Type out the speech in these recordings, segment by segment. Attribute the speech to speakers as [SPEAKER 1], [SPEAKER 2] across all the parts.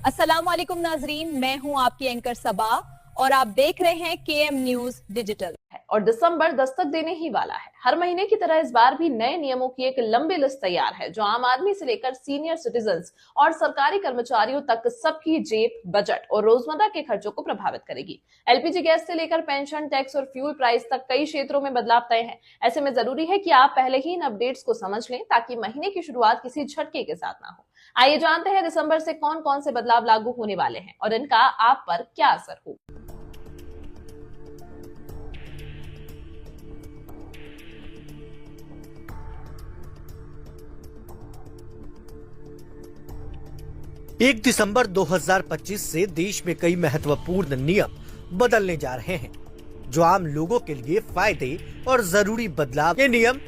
[SPEAKER 1] अस्सलाम वालेकुम नाजरीन, मैं हूं आपकी एंकर सबा और आप देख रहे हैं केएम न्यूज डिजिटल।
[SPEAKER 2] और दिसंबर दस्तक देने ही वाला है। हर महीने की तरह इस बार भी नए नियमों की एक लंबी लिस्ट तैयार है, जो आम आदमी से लेकर सीनियर सिटीजन्स और सरकारी कर्मचारियों तक सबकी जेब, बजट और रोजमर्रा के खर्चों को प्रभावित करेगी। एलपीजी गैस से लेकर पेंशन, टैक्स और फ्यूल प्राइस तक कई क्षेत्रों में बदलाव तय है। ऐसे में जरूरी है कि आप पहले ही इन अपडेट्स को समझ लें, ताकि महीने की शुरुआत किसी झटके के साथ ना हो। आइए जानते हैं दिसंबर से कौन कौन से बदलाव लागू होने वाले हैं और इनका आप पर क्या असर होगा।
[SPEAKER 3] 1 दिसंबर 2025 से देश में कई महत्वपूर्ण नियम बदलने जा रहे हैं, जो आम लोगों के लिए फायदे और जरूरी बदलाव। ये नियम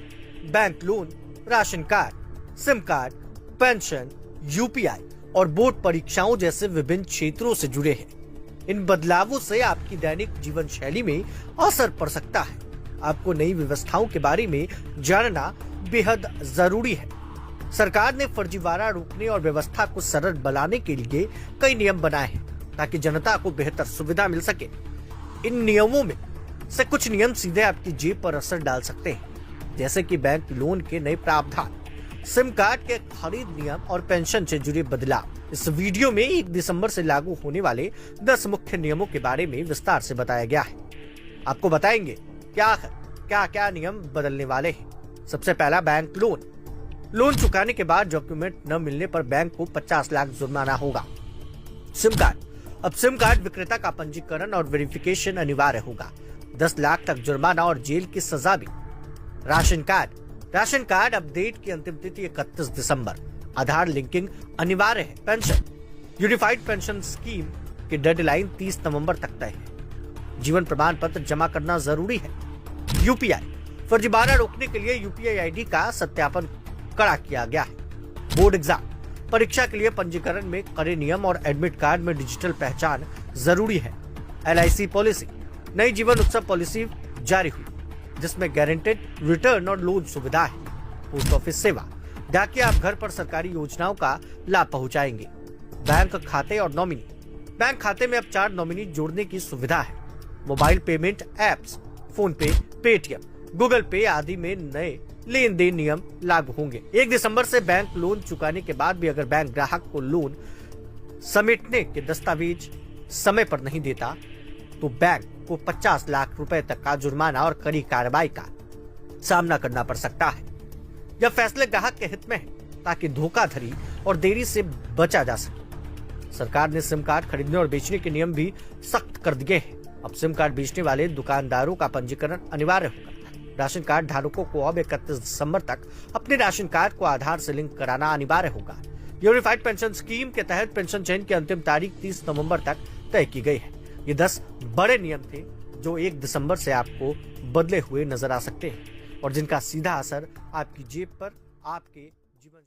[SPEAKER 3] bank loan, ration card, SIM card, pension, UPI और बोर्ड परीक्षाओं जैसे विभिन्न क्षेत्रों से जुड़े हैं। इन बदलावों से आपकी दैनिक जीवन शैली में असर पड़ सकता है। आपको नई व्यवस्थाओं के बारे में जानना बेहद जरूरी है। सरकार ने फर्जीवाड़ा रोकने और व्यवस्था को सरल बनाने के लिए कई नियम बनाए हैं, ताकि जनता को बेहतर सुविधा मिल सके। इन नियमों में से कुछ नियम सीधे आपकी जेब पर असर डाल सकते हैं, जैसे कि बैंक लोन के नए प्रावधान, सिम कार्ड के खरीद नियम और पेंशन से जुड़े बदलाव। इस वीडियो में 1 दिसंबर से लागू होने वाले 10 मुख्य नियमों के बारे में विस्तार से बताया गया है। आपको बताएंगे क्या क्या नियम बदलने वाले हैं। सबसे पहला, बैंक लोन। लोन चुकाने के बाद डॉक्यूमेंट न मिलने पर बैंक को 50 लाख जुर्माना होगा। SIM card. अब सिम कार्ड विक्रेता का पंजीकरण और वेरिफिकेशन अनिवार्य होगा। 10 लाख तक जुर्माना और जेल की सजा भी। राशन कार्ड अपडेट की अंतिम तिथि 31 दिसंबर। आधार लिंकिंग अनिवार्य है। पेंशन। यूनिफाइड पेंशन स्कीम की डेडलाइन 30 नवंबर तक तय है। जीवन प्रमाण पत्र जमा करना जरूरी है। यूपीआई। फर्जीवाड़ा रोकने के लिए यूपीआई आईडी का सत्यापन कड़ा किया गया है। Board exam. परीक्षा के लिए पंजीकरण में कड़े नियम और एडमिट कार्ड में डिजिटल पहचान जरूरी है। LIC policy. नई जीवन उत्सव पॉलिसी जारी हुई, जिसमें गारंटेड रिटर्न और लोन सुविधा है। पोस्ट ऑफिस सेवा। डाकिया आप घर पर सरकारी योजनाओं का लाभ पहुंचाएंगे। बैंक खाते और नॉमिनी। बैंक खाते में अब 4 नॉमिनी जोड़ने की सुविधा है। मोबाइल पेमेंट एप्स, फोन पे, पेटीएम, गूगल पे आदि में नए लेन देन नियम लागू होंगे। 1 दिसंबर से बैंक लोन चुकाने के बाद भी अगर बैंक ग्राहक को लोन समेटने के दस्तावेज समय पर नहीं देता, तो बैंक को 50 लाख रुपए तक का जुर्माना और कड़ी कार्रवाई का सामना करना पड़ सकता है। यह फैसले ग्राहक के हित में है, ताकि धोखाधड़ी और देरी से बचा जा सके। सरकार ने सिम कार्ड खरीदने और बेचने के नियम भी सख्त कर दिए हैं। अब सिम कार्ड बेचने वाले दुकानदारों का पंजीकरण अनिवार्य होगा। राशन कार्ड धारकों को अब 31 दिसंबर तक अपने राशन कार्ड को आधार से लिंक कराना अनिवार्य होगा। यूनिफाइड पेंशन स्कीम के तहत पेंशन चयन की अंतिम तारीख 30 नवंबर तक तय की गई है। ये 10 बड़े नियम थे, जो 1 दिसंबर से आपको बदले हुए नजर आ सकते हैं और जिनका सीधा असर आपकी जेब पर, आपके जीवन